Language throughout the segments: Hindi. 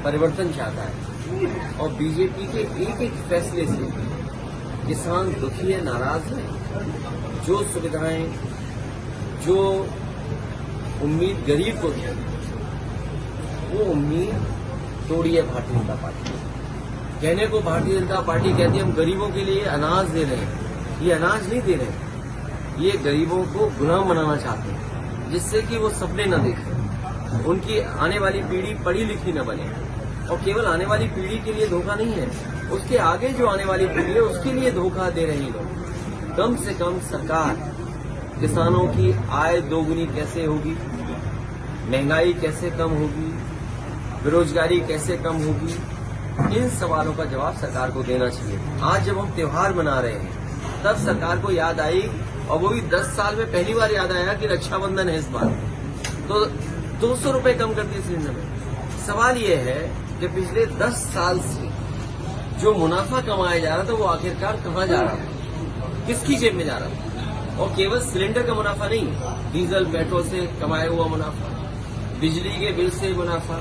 परिवर्तन चाहता है और बीजेपी के एक एक फैसले से किसान दुखी है, नाराज है। जो सुविधाएं, जो उम्मीद गरीब को थी, वो उम्मीद तोड़ी है भारतीय जनता पार्टी। कहने को भारतीय जनता पार्टी कहती है हम गरीबों के लिए अनाज दे रहे हैं, ये अनाज नहीं दे रहे हैं, ये गरीबों को गुलाम बनाना चाहते हैं, जिससे कि वो सपने न देखें, उनकी आने वाली पीढ़ी पढ़ी लिखी न बने। और केवल आने वाली पीढ़ी के लिए धोखा नहीं है, उसके आगे जो आने वाली पीढ़ी है उसके लिए धोखा दे रहे लोग। कम से कम सरकार किसानों की आय दोगुनी कैसे होगी, महंगाई कैसे कम होगी, बेरोजगारी कैसे कम होगी, इन सवालों का जवाब सरकार को देना चाहिए। आज जब हम त्योहार मना रहे हैं तब सरकार को याद आई, और वो भी 10 साल में पहली बार याद आया कि रक्षाबंधन है इस बार, तो 200 रुपए कम कर दिए सिलेंडर में। सवाल ये है कि पिछले 10 साल से जो मुनाफा कमाया जा रहा था वो आखिरकार कहाँ जा रहा था, किसकी जेब में जा रहा था। और केवल सिलेंडर का मुनाफा नहीं, डीजल पेट्रोल से कमाया हुआ मुनाफा, बिजली के बिल से मुनाफा,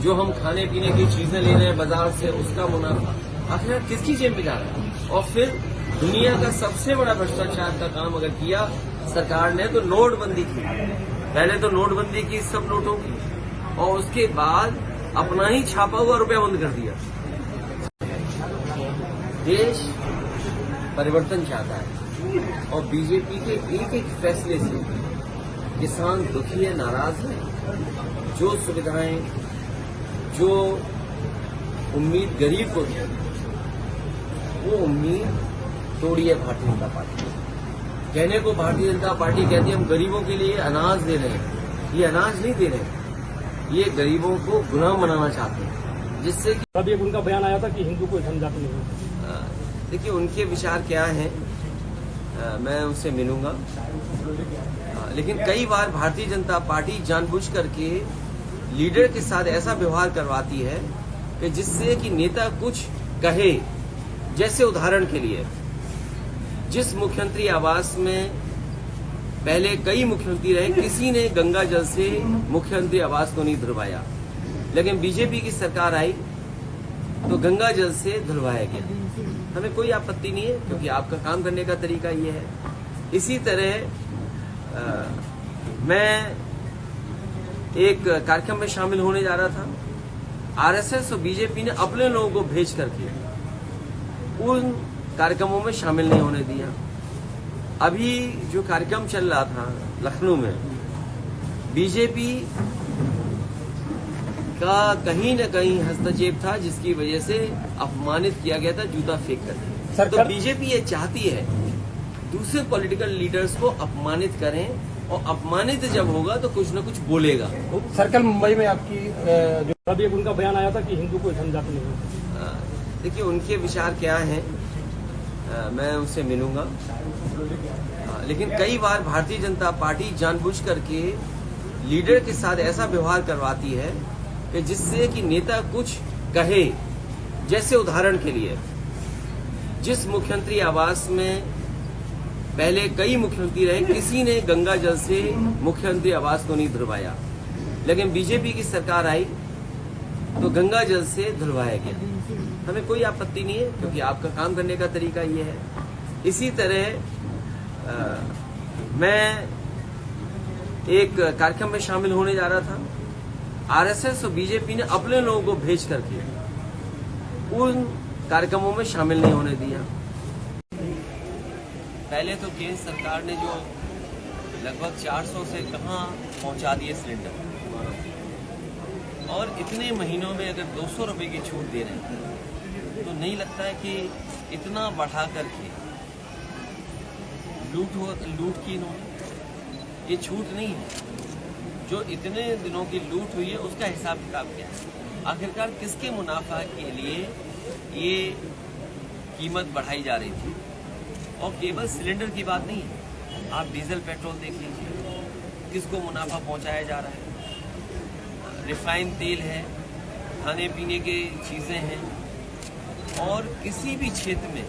जो हम खाने पीने की चीजें ले रहे हैं बाजार से उसका मुनाफा, आखिर किसकी जेब में जा रहा है। और फिर दुनिया का सबसे बड़ा भ्रष्टाचार का काम अगर किया सरकार ने तो नोटबंदी की। पहले तो नोटबंदी की सब नोटों की, और उसके बाद अपना ही छापा हुआ रुपया बंद कर दिया। देश परिवर्तन चाहता है और बीजेपी के एक एक फैसले से किसान दुखी है, नाराज है। जो सुविधाएं, जो उम्मीद गरीब को थी, वो उम्मीद तोड़ी है भारतीय जनता पार्टी। कहने को भारतीय जनता पार्टी कहती है हम गरीबों के लिए अनाज दे रहे हैं, ये अनाज नहीं दे रहे हैं, ये गरीबों को गुलाम बनाना चाहते हैं, जिससे कि अभी एक उनका बयान आया था कि हिंदू को जनजाति नहीं है। देखिए उनके विचार क्या हैं, मैं उनसे मिलूंगा। लेकिन कई बार भारतीय जनता पार्टी जानबूझ करके लीडर के साथ ऐसा व्यवहार करवाती है कि जिससे कि नेता कुछ कहे। जैसे उदाहरण के लिए, जिस मुख्यमंत्री आवास में पहले कई मुख्यमंत्री रहे, किसी ने गंगा जल से मुख्यमंत्री आवास को नहीं धुलवाया, लेकिन बीजेपी की सरकार आई तो गंगा जल से धुलवाया गया। हमें कोई आपत्ति नहीं है, क्योंकि आपका काम करने का तरीका ये है। इसी तरह मैं एक कार्यक्रम में शामिल होने जा रहा था। आरएसएस और बीजेपी ने अपने लोगों को भेज करके उन कार्यक्रमों में शामिल नहीं होने दिया। अभी जो कार्यक्रम चल रहा था लखनऊ में, बीजेपी का कहीं न कहीं हस्तक्षेप था, जिसकी वजह से अपमानित किया गया था जूता फेंक कर। तो बीजेपी ये चाहती है दूसरे पॉलिटिकल लीडर्स को अपमानित करें, और अपमानित जब होगा तो कुछ न कुछ बोलेगा। सर कल मुंबई में आपकी जो अभी एक उनका बयान आया था कि हिंदू को जनजाति नहीं है। देखिए उनके विचार क्या हैं, मैं उनसे मिलूंगा। लेकिन कई बार भारतीय जनता पार्टी जानबूझ करके लीडर के साथ ऐसा व्यवहार करवाती है कि जिससे कि नेता कुछ कहे। जैसे उदाहरण के लिए, जिस मुख्यमंत्री आवास में पहले कई मुख्यमंत्री रहे, किसी ने गंगा जल से मुख्यमंत्री आवास को नहीं धुलवाया, लेकिन बीजेपी की सरकार आई तो गंगा जल से धुलवाया गया। हमें कोई आपत्ति नहीं है, क्योंकि आपका काम करने का तरीका ये है। इसी तरह मैं एक कार्यक्रम में शामिल होने जा रहा था। आरएसएस और बीजेपी ने अपने लोगों को भेज करके उन कार्यक्रमों में शामिल नहीं होने दिया। पहले तो केंद्र सरकार ने जो लगभग 400 से कहां पहुंचा दिए सिलेंडर, और इतने महीनों में अगर 200 रुपए की छूट दे रहे हैं तो नहीं लगता है कि इतना बढ़ा करके लूट की इन्होंने। ये छूट नहीं है, जो इतने दिनों की लूट हुई है उसका हिसाब किताब क्या है। आखिरकार किसके मुनाफा के लिए ये कीमत बढ़ाई जा रही थी। और केवल सिलेंडर की बात नहीं है, आप डीजल पेट्रोल देख लीजिए, किसको मुनाफा पहुंचाया जा रहा है। रिफाइंड तेल है, खाने पीने की चीजें हैं, और किसी भी क्षेत्र में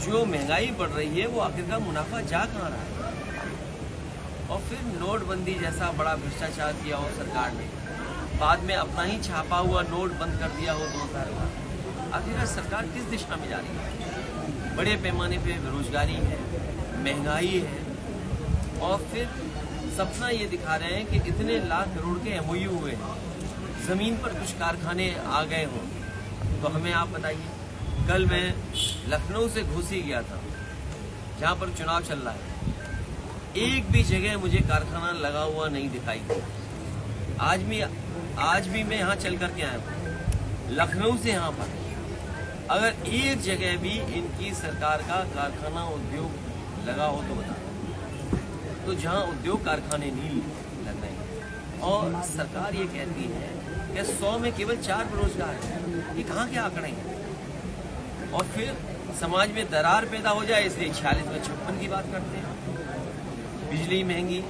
जो महंगाई बढ़ रही है वो आखिरकार मुनाफा जा कहाँ रहा है। और फिर नोटबंदी जैसा बड़ा भ्रष्टाचार किया हो सरकार ने, बाद में अपना ही छापा हुआ नोट बंद कर दिया हो 2000 का। आखिरकार सरकार किस दिशा में जा रही है? बड़े पैमाने पे बेरोजगारी है, महंगाई है, और फिर सपना ये दिखा रहे हैं कि इतने लाख करोड़ के MOU हुए हैं, जमीन पर कुछ कारखाने आ गए हों। तो हमें आप बताइए, कल मैं लखनऊ से घोसी गया था, जहाँ पर चुनाव चल रहा है, एक भी जगह मुझे कारखाना लगा हुआ नहीं दिखाई दिया। आज भी मैं यहाँ चल करके आया हूँ, लखनऊ से यहाँ पर, अगर एक जगह भी इनकी सरकार का कारखाना उद्योग लगा हो तो बता। तो जहाँ उद्योग कारखाने नहीं लग रहे हैं और सरकार ये कहती है कि 100 में केवल 4 बेरोजगार हैं, ये कहाँ के आंकड़े हैं? और फिर समाज में दरार पैदा हो जाए इसलिए 46 में 56 की बात करते हैं। बिजली महंगी,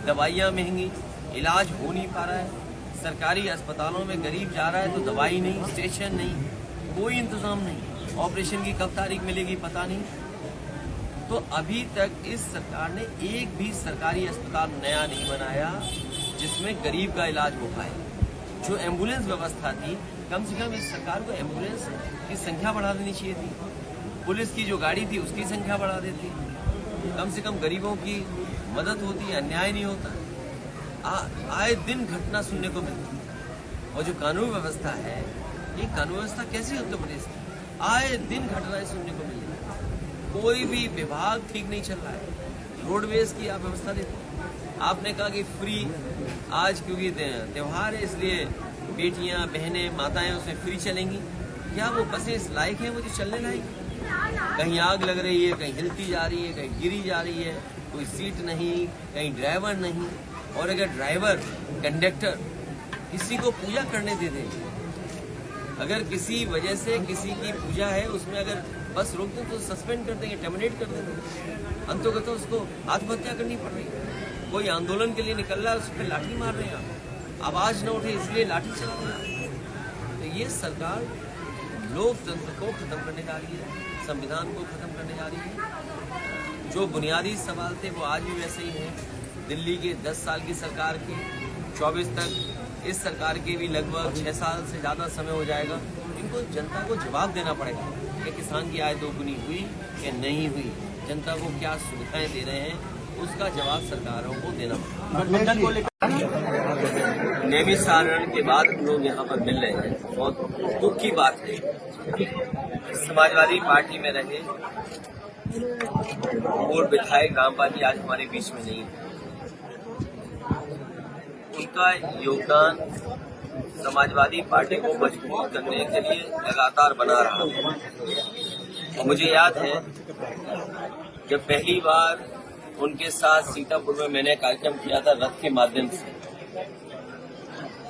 दवाइयाँ महंगी, इलाज हो नहीं पा रहा है, सरकारी अस्पतालों में गरीब जा रहा है तो दवाई नहीं, स्टेशन नहीं, कोई इंतजाम नहीं, ऑपरेशन की कब तारीख मिलेगी पता नहीं। तो अभी तक इस सरकार ने एक भी सरकारी अस्पताल नया नहीं बनाया जिसमें गरीब का इलाज हो पाए। जो एम्बुलेंस व्यवस्था थी, कम से कम इस सरकार को एम्बुलेंस की संख्या बढ़ा देनी चाहिए थी। पुलिस की जो गाड़ी थी उसकी संख्या बढ़ा देती, कम से कम गरीबों की मदद होती, अन्याय नहीं होता। आए दिन घटना सुनने को मिलती। और जो कानून व्यवस्था है, ये कानून व्यवस्था कैसी है उत्तर प्रदेश की? आए दिन घटनाएं सुनने को मिल रही है। कोई भी विभाग ठीक नहीं चल रहा है। रोडवेज की आप व्यवस्था देखो, आपने कहा कि फ्री, आज क्योंकि त्योहार है इसलिए बेटियां, बहनें, माताएं उसमें फ्री चलेंगी। क्या वो बसें इस लायक हैं वो जो चलने लायक? कहीं आग लग रही है, कहीं हिलती जा रही है, कहीं गिरी जा रही है, कोई सीट नहीं, कहीं ड्राइवर नहीं। और अगर ड्राइवर, कंडक्टर किसी को पूजा करने दे दें, अगर किसी वजह से किसी की पूजा है उसमें अगर बस रोक दें तो सस्पेंड कर देंगे, टर्मिनेट कर देंगे। अंततः उसको आत्महत्या करनी पड़ रही है। कोई आंदोलन के लिए निकल रहा है, उस पर लाठी मार रहे हैं, आवाज न उठे इसलिए लाठी चला रहे हैं। तो ये सरकार लोकतंत्र को खत्म करने जा रही है, संविधान को खत्म करने जा रही है। जो बुनियादी सवाल थे वो आज भी वैसे ही हैं। दिल्ली के 10 साल की सरकार के 24 तक, इस सरकार के भी लगभग 6 साल से ज़्यादा समय हो जाएगा। इनको जनता को जवाब देना पड़ेगा कि किसान की आय दोगुनी हुई कि नहीं हुई, जनता को क्या सुविधाएं दे रहे हैं, उसका जवाब सरकारों को देना पड़ेगा। नैमिषारण्य के बाद हम लोग यहाँ पर मिल रहे हैं, बहुत दुख की बात है। समाजवादी पार्टी में रहे पूर्व विधायक रामपाल जी आज हमारे बीच में नहीं है। उनका योगदान समाजवादी पार्टी को मजबूत करने के लिए लगातार बना रहा है। मुझे याद है जब पहली बार उनके साथ सीतापुर में मैंने कार्यक्रम किया था रथ के माध्यम से,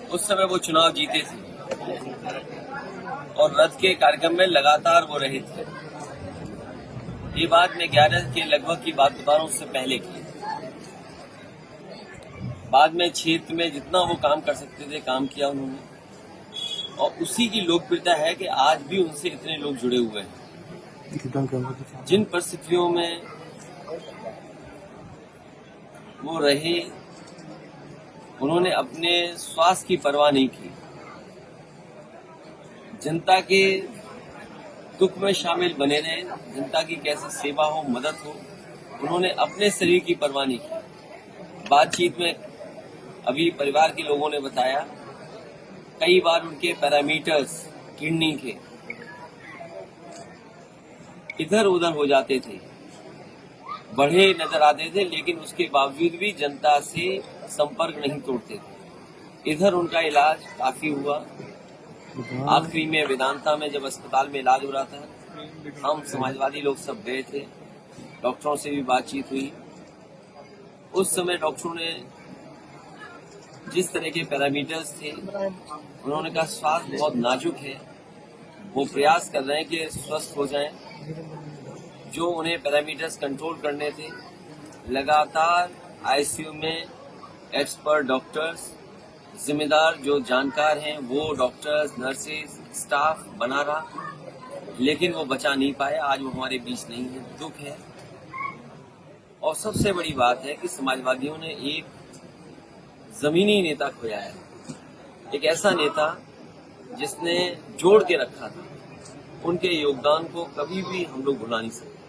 उस समय वो चुनाव जीते थे और रथ के कार्यक्रम में लगातार वो रहे थे। ये बात मैं 11 के लगभग की बात बता रहा हूँ, उससे पहले की। बाद में क्षेत्र में जितना वो काम कर सकते थे काम किया उन्होंने, और उसी की लोकप्रियता है कि आज भी उनसे इतने लोग जुड़े हुए हैं। जिन परिस्थितियों में वो रहे, उन्होंने अपने स्वास्थ्य की परवाह नहीं की, जनता के दुख में शामिल बने रहे, जनता की कैसे सेवा हो, मदद हो, उन्होंने अपने शरीर की परवाह नहीं की। बातचीत में अभी परिवार के लोगों ने बताया कई बार उनके पैरामीटर्स किडनी के इधर उधर हो जाते थे, बढ़े नजर आते थे, लेकिन उसके बावजूद भी जनता से संपर्क नहीं तोड़ते थे। इधर उनका इलाज काफी हुआ। आखिरी में वेदांता में जब अस्पताल में इलाज हो रहा था, हम समाजवादी लोग सब गए थे, डॉक्टरों से भी बातचीत हुई। उस समय डॉक्टरों ने जिस तरह के पैरामीटर्स थे, उन्होंने कहा स्वास्थ्य बहुत नाजुक है, वो प्रयास कर रहे हैं कि स्वस्थ हो जाएं। जो उन्हें पैरामीटर्स कंट्रोल करने थे, लगातार आईसीयू में एक्सपर्ट डॉक्टर्स, जिम्मेदार जो जानकार हैं वो डॉक्टर्स, नर्सेज, स्टाफ बना रहा, लेकिन वो बचा नहीं पाया। आज वो हमारे बीच नहीं है, दुख है। और सबसे बड़ी बात है कि समाजवादियों ने एक जमीनी नेता खोया है। एक ऐसा नेता जिसने जोड़ के रखा था, उनके योगदान को कभी भी हम लोग भुला नहीं सकते।